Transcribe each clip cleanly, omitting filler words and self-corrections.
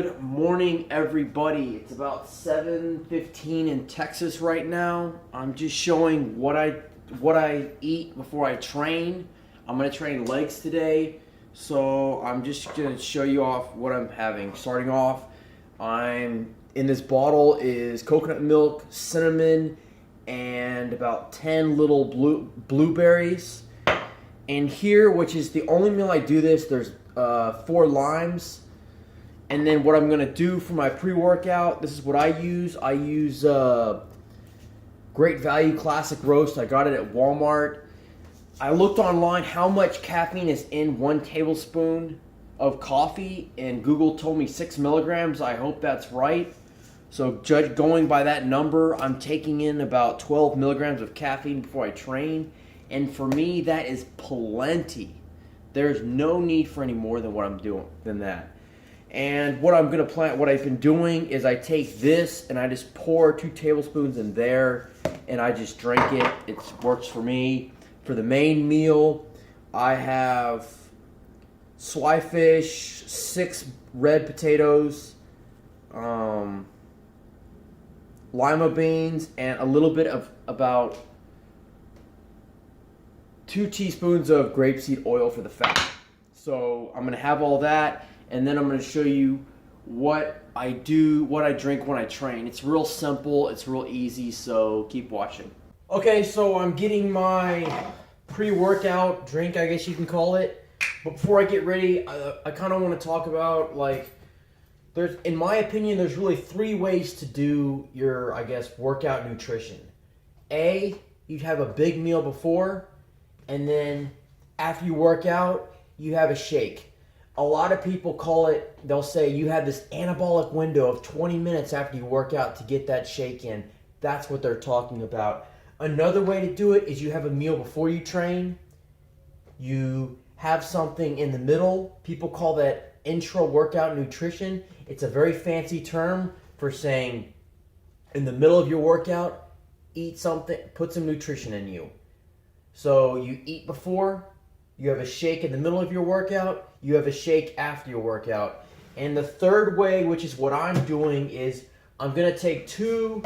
Good morning, everybody. It's about 7:15 in Texas right now. I'm just showing what I eat before I train. I'm gonna train legs today, so I'm just gonna show you off what I'm having. Starting off, I'm in this bottle is coconut milk, cinnamon, and about 10 little blueberries. And here, which is the only meal I do this, there's 4 limes. And then what I'm going to do for my pre-workout, this is what I use. I use Great Value Classic Roast. I got it at Walmart. I looked online how much caffeine is in 1 tablespoon of coffee, and Google told me 6 milligrams. I hope that's right. So going by that number, I'm taking in about 12 milligrams of caffeine before I train. And for me, that is plenty. There's no need for any more than what I'm doing than that. And what I've been doing is I take this and I just pour 2 tablespoons in there and I just drink it. It works for me. For the main meal, I have sly fish, 6 red potatoes, lima beans, and a little bit of about 2 teaspoons of grapeseed oil for the fat. So I'm going to have all that. And then I'm going to show you what I drink when I train. It's real simple, it's real easy, so keep watching. Okay, so I'm getting my pre-workout drink, I guess you can call it. But before I get ready, I kind of want to talk about, in my opinion, there's really 3 ways to do your, workout nutrition. A, you'd have a big meal before, and then after you work out, you have a shake. A lot of people they'll say you have this anabolic window of 20 minutes after you work out to get that shake in. That's what they're talking about. Another way to do it is you have a meal before you train. You have something in the middle. People call that intra-workout nutrition. It's a very fancy term for saying in the middle of your workout, eat something, put some nutrition in you. So you eat before, you have a shake in the middle of your workout, you have a shake after your workout. And the third way, which is what I'm doing, is I'm going to take 2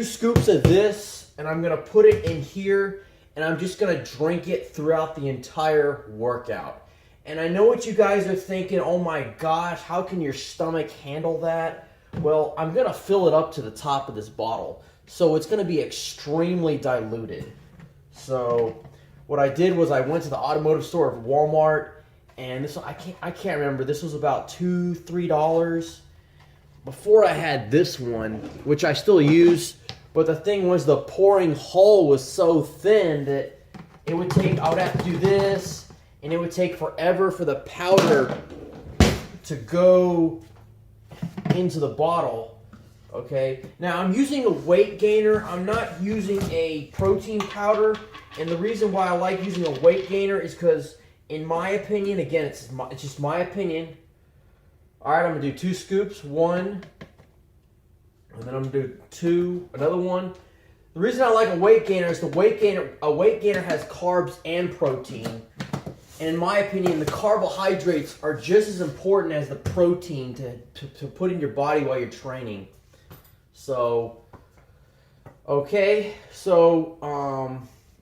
scoops of this, and I'm going to put it in here, and I'm just going to drink it throughout the entire workout. And I know what you guys are thinking, oh my gosh, how can your stomach handle that? Well, I'm going to fill it up to the top of this bottle, so it's going to be extremely diluted. So what I did was I went to the automotive store of Walmart, and I can't remember. This was about $2-3. Before I had this one, which I still use, but the thing was the pouring hole was so thin that I would have to do this, and it would take forever for the powder to go into the bottle. Okay, now I'm using a weight gainer. I'm not using a protein powder. And the reason why I like using a weight gainer is because, in my opinion, again, it's just my opinion. All right, I'm going to do 2 scoops, 1, and then I'm going to do 2, another one. The reason I like a weight gainer is a weight gainer has carbs and protein. And in my opinion, the carbohydrates are just as important as the protein to put in your body while you're training. So, okay, so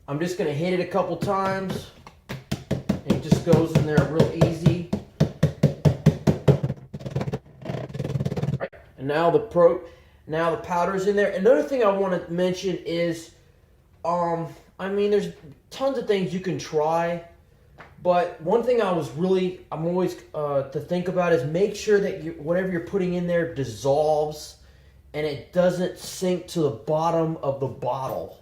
I'm just going to hit it a couple times, and it just goes in there real easy. Right. And now the powder's in there. Another thing I want to mention is, there's tons of things you can try, but one thing I'm always to think about is make sure that whatever you're putting in there dissolves and it doesn't sink to the bottom of the bottle.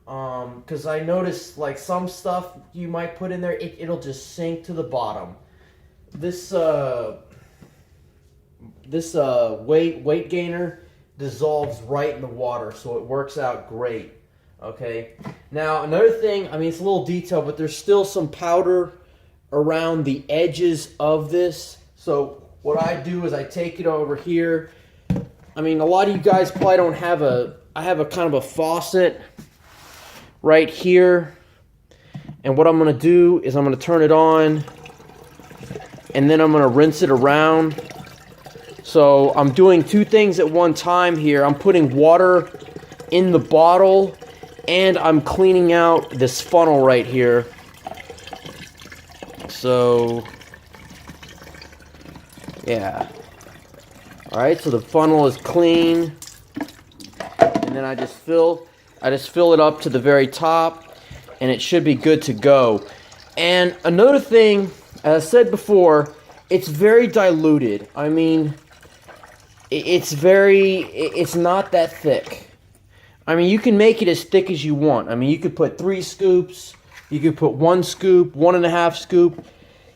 Because I noticed some stuff you might put in there, it'll just sink to the bottom. This weight gainer dissolves right in the water, so it works out great. Okay. Now another thing, it's a little detail, but there's still some powder around the edges of this. So what I do is I take it over here. A lot of you guys probably don't have I have a kind of a faucet right here. And what I'm going to do is I'm going to turn it on. and then I'm going to rinse it around. So I'm doing two things at one time here. I'm putting water in the bottle, and I'm cleaning out this funnel right here. So, yeah. Alright, so the funnel is clean. And then I just fill it up to the very top, and it should be good to go. And another thing, as I said before, it's very diluted. I mean, it's not that thick. I mean, you can make it as thick as you want. I mean, you could put 3 scoops, you could put 1 scoop, 1.5 scoop.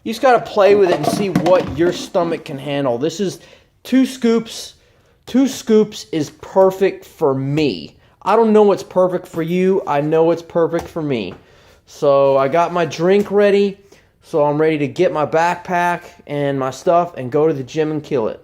You just gotta play with it and see what your stomach can handle. This is 2 scoops. 2 scoops is perfect for me. I don't know what's perfect for you. I know it's perfect for me. So I got my drink ready. So I'm ready to get my backpack and my stuff and go to the gym and kill it.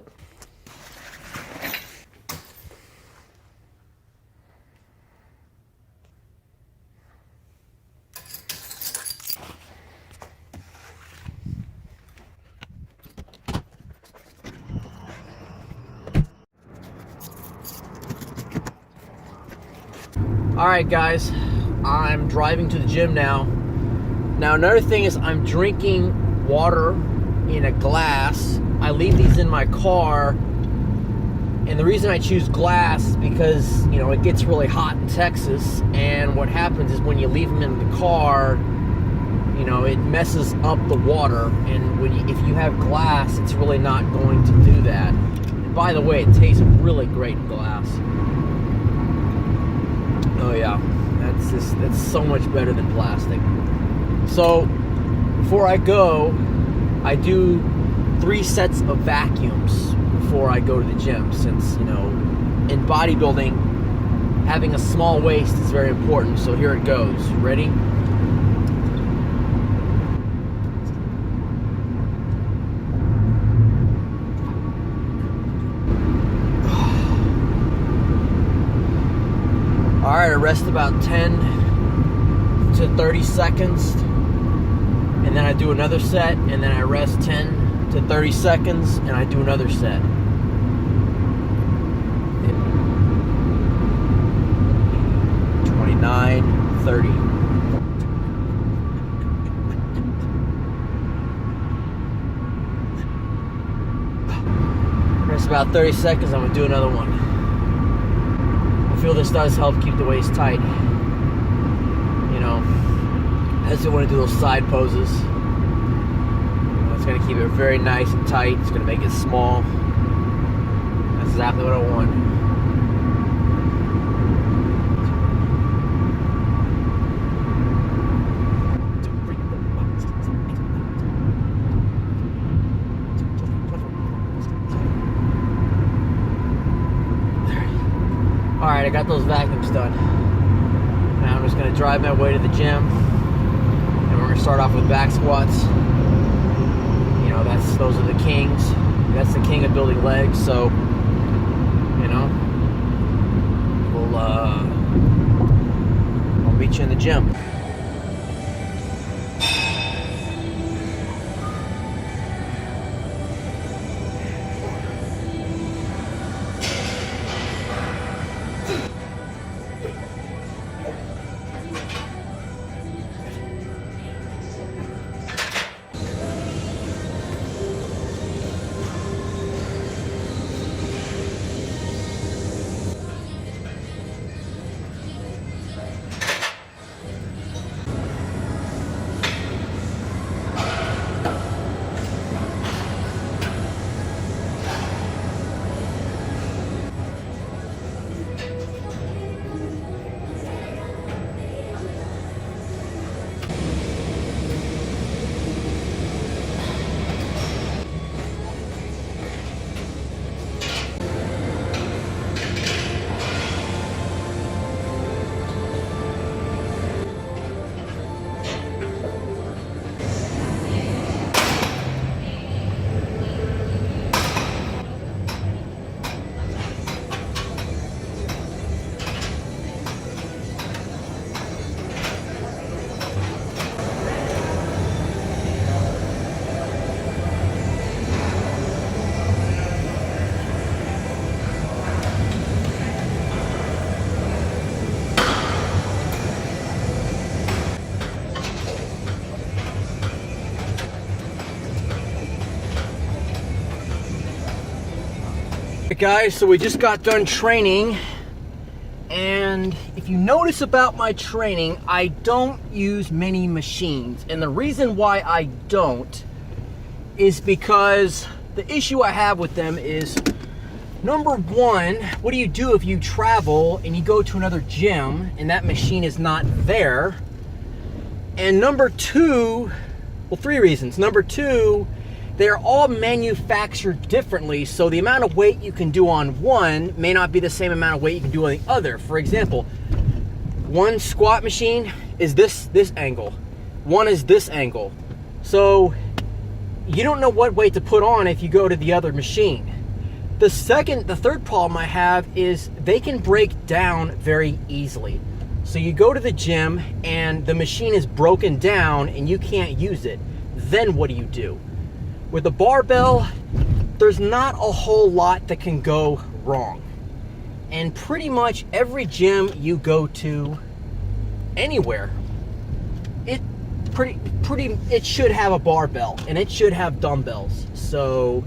Alright guys, I'm driving to the gym now. Now another thing is I'm drinking water in a glass. I leave these in my car, and the reason I choose glass is because, you know, it gets really hot in Texas, and what happens is when you leave them in the car, you know, it messes up the water, and if you have glass, it's really not going to do that. And by the way, it tastes really great in glass. Oh yeah, that's so much better than plastic. So before I go, I do 3 sets of vacuums before I go to the gym, since, you know, in bodybuilding, having a small waist is very important. So here it goes. Ready? Alright, I rest about 10 to 30 seconds, and then I do another set, and then I rest 10 to 30 seconds, and I do another set. 29, 30. Rest about 30 seconds, I'm going to do another one. I feel this does help keep the waist tight. You know, I just want to do those side poses. It's going to keep it very nice and tight. It's going to make it small. That's exactly what I want. Alright, I got those vacuums done. Now I'm just going to drive my way to the gym. And we're going to start off with back squats. You know, those are the kings. That's the king of building legs, so, you know, I'll meet you in the gym. Guys, so we just got done training, and if you notice about my training, I don't use many machines. And the reason why I don't is because the issue I have with them is, number one, what do you do if you travel and you go to another gym and that machine is not there? And number two, well, three reasons. Number two, they're all manufactured differently, so the amount of weight you can do on one may not be the same amount of weight you can do on the other. For example, one squat machine is this angle, one is this angle. So you don't know what weight to put on if you go to the other machine. The third problem I have is they can break down very easily. So you go to the gym and the machine is broken down and you can't use it. Then what do? With the barbell, there's not a whole lot that can go wrong. And pretty much every gym you go to, anywhere, it should have a barbell and it should have dumbbells. So,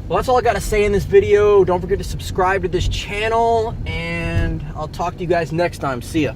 well, that's all I got to say in this video. Don't forget to subscribe to this channel, and I'll talk to you guys next time. See ya.